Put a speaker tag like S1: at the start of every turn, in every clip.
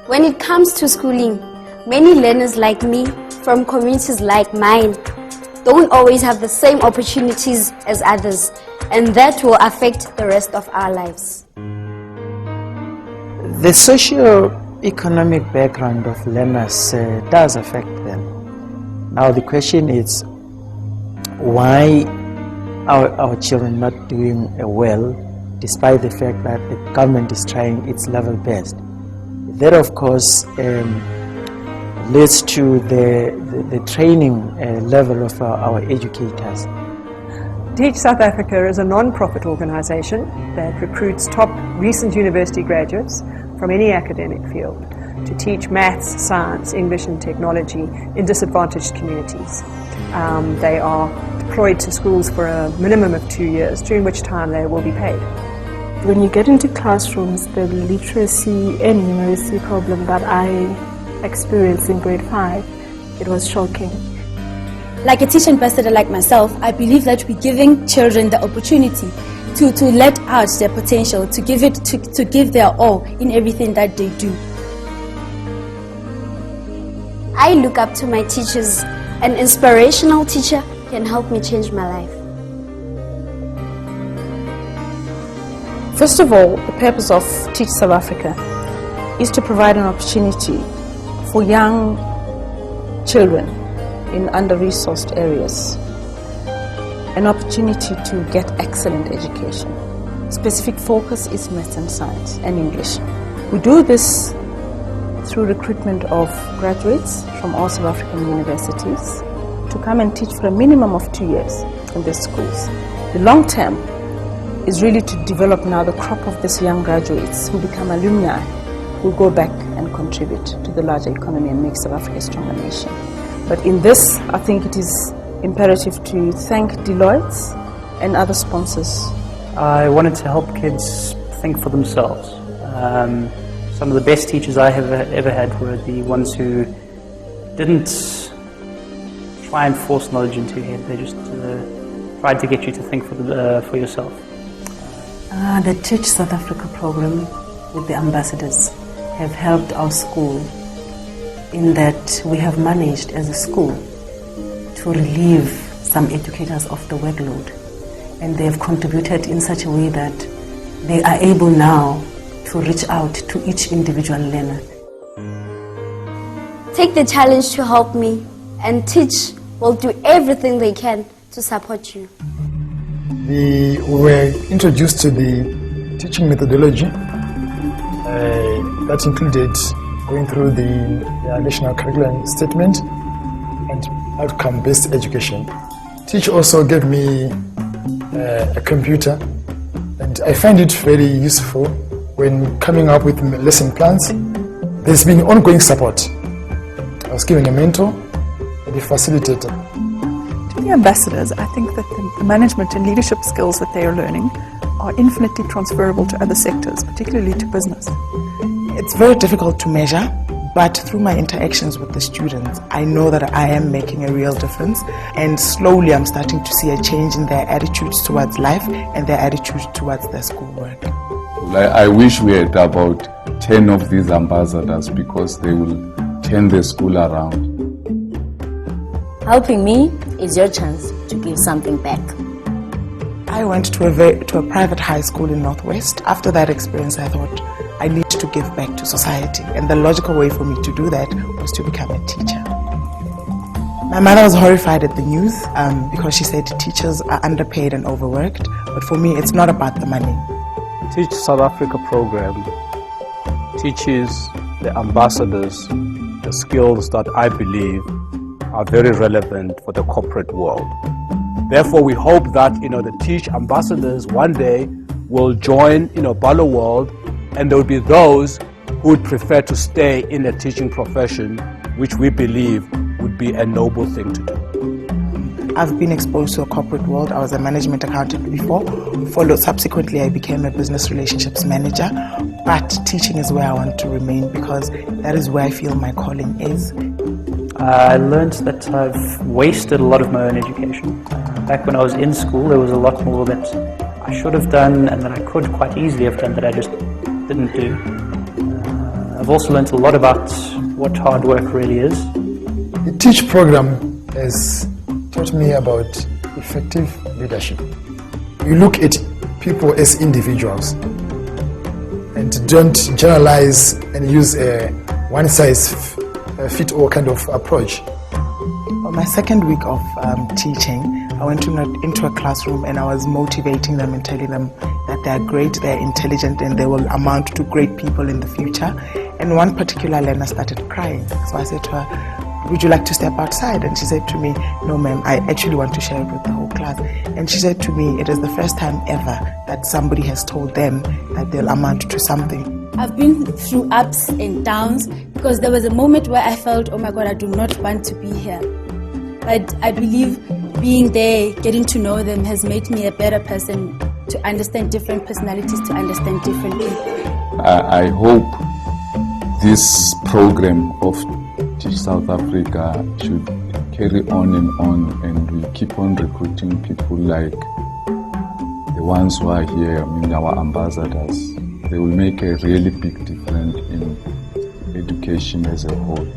S1: When it comes to schooling, many learners like me from communities like mine don't always have the same opportunities as others, and that will affect the rest of our lives.
S2: The socio-economic background of learners does affect them. Now the question is, why are our children not doing well, despite the fact that the government is trying its level best? That, of course, leads to the training level of our educators.
S3: Teach South Africa is a non-profit organisation that recruits top recent university graduates from any academic field to teach maths, science, English and technology in disadvantaged communities. They are deployed to schools for a minimum of 2 years, during which time they will be paid.
S4: When you get into classrooms, the literacy and numeracy problem that I experienced in grade 5, it was shocking.
S5: Like a teacher ambassador like myself, I believe that we're giving children the opportunity to let out their potential, to give their all in everything that they do.
S1: I look up to my teachers. An inspirational teacher can help me change my life.
S6: First of all, the purpose of Teach South Africa is to provide an opportunity for young children in under-resourced areas, an opportunity to get excellent education. Specific focus is maths and science and English. We do this through recruitment of graduates from all South African universities to come and teach for a minimum of 2 years in these schools. The long term is really to develop now the crop of these young graduates who become alumni, who go back and contribute to the larger economy and make South Africa a stronger nation. But in this, I think it is imperative to thank Deloitte and other sponsors.
S7: I wanted to help kids think for themselves. Some of the best teachers I have ever had were the ones who didn't try and force knowledge into your head. They just tried to get you to think for yourself.
S8: The Teach South Africa program with the ambassadors have helped our school in that we have managed as a school to relieve some educators of the workload, and they have contributed in such a way that they are able now to reach out to each individual learner.
S1: Take the challenge to help me, and Teach will do everything they can to support you.
S9: We were introduced to the teaching methodology that included going through the national curriculum statement and outcome-based education. Teach also gave me a computer, and I find it very useful when coming up with lesson plans. There's been ongoing support. I was given a mentor and a facilitator.
S10: To the ambassadors, I think that the management and leadership skills that they are learning are infinitely transferable to other sectors, particularly to business.
S11: It's very difficult to measure, but through my interactions with the students, I know that I am making a real difference, and slowly I'm starting to see a change in their attitudes towards life and their attitudes towards their schoolwork.
S12: I wish we had about 10 of these ambassadors, because they will turn the school around.
S5: Helping me is your chance to give something back.
S11: I went to a private high school in Northwest. After that experience, I thought I need to give back to society, and the logical way for me to do that was to become a teacher. My mother was horrified at the news because she said teachers are underpaid and overworked, but for me it's not about the money.
S13: Teach South Africa program teaches the ambassadors the skills that I believe are very relevant for the corporate world. Therefore, we hope that the Teach ambassadors one day will join Balo World, and there will be those who would prefer to stay in the teaching profession, which we believe would be a noble thing to do.
S11: I've been exposed to a corporate world. I was a management accountant before. Subsequently, I became a business relationships manager. But teaching is where I want to remain, because that is where I feel my calling is.
S7: I learned that I've wasted a lot of my own education. Back when I was in school, there was a lot more that I should have done and that I could quite easily have done that I just didn't do. I've I've also learnt a lot about what hard work really is.
S9: The Teach program has taught me about effective leadership. You look at people as individuals and don't generalize and use a one-size-fits-all kind of approach.
S11: On my second week of teaching, I went into a classroom and I was motivating them and telling them that they're great, they're intelligent, and they will amount to great people in the future. And one particular learner started crying. So I said to her, would you like to step outside? And she said to me, no ma'am, I actually want to share it with the whole class. And she said to me, it is the first time ever that somebody has told them that they'll amount to something.
S5: I've been through ups and downs because there was a moment where I felt, oh my God, I do not want to be here. But I believe being there, getting to know them has made me a better person to understand different personalities, to understand different people.
S12: I hope this program of Teach South Africa should carry on, and we keep on recruiting people like the ones who are here, our ambassadors. They will make a really big difference in education as a whole.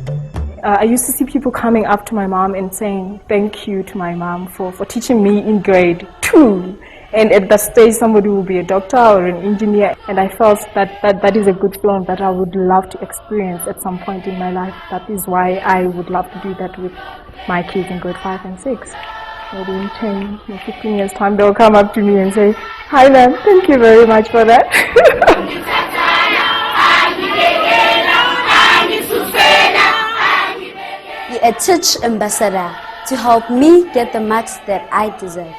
S4: I used to see people coming up to my mom and saying thank you to my mom for teaching me in grade 2. And at that stage somebody will be a doctor or an engineer, and I felt that is a good film that I would love to experience at some point in my life. That is why I would love to do that with my kids in grade 5 and 6. Maybe in 10 or 15 years time they'll come up to me and say, hi ma'am, thank you very much for that.
S1: Be a Teach ambassador to help me get the marks that I deserve.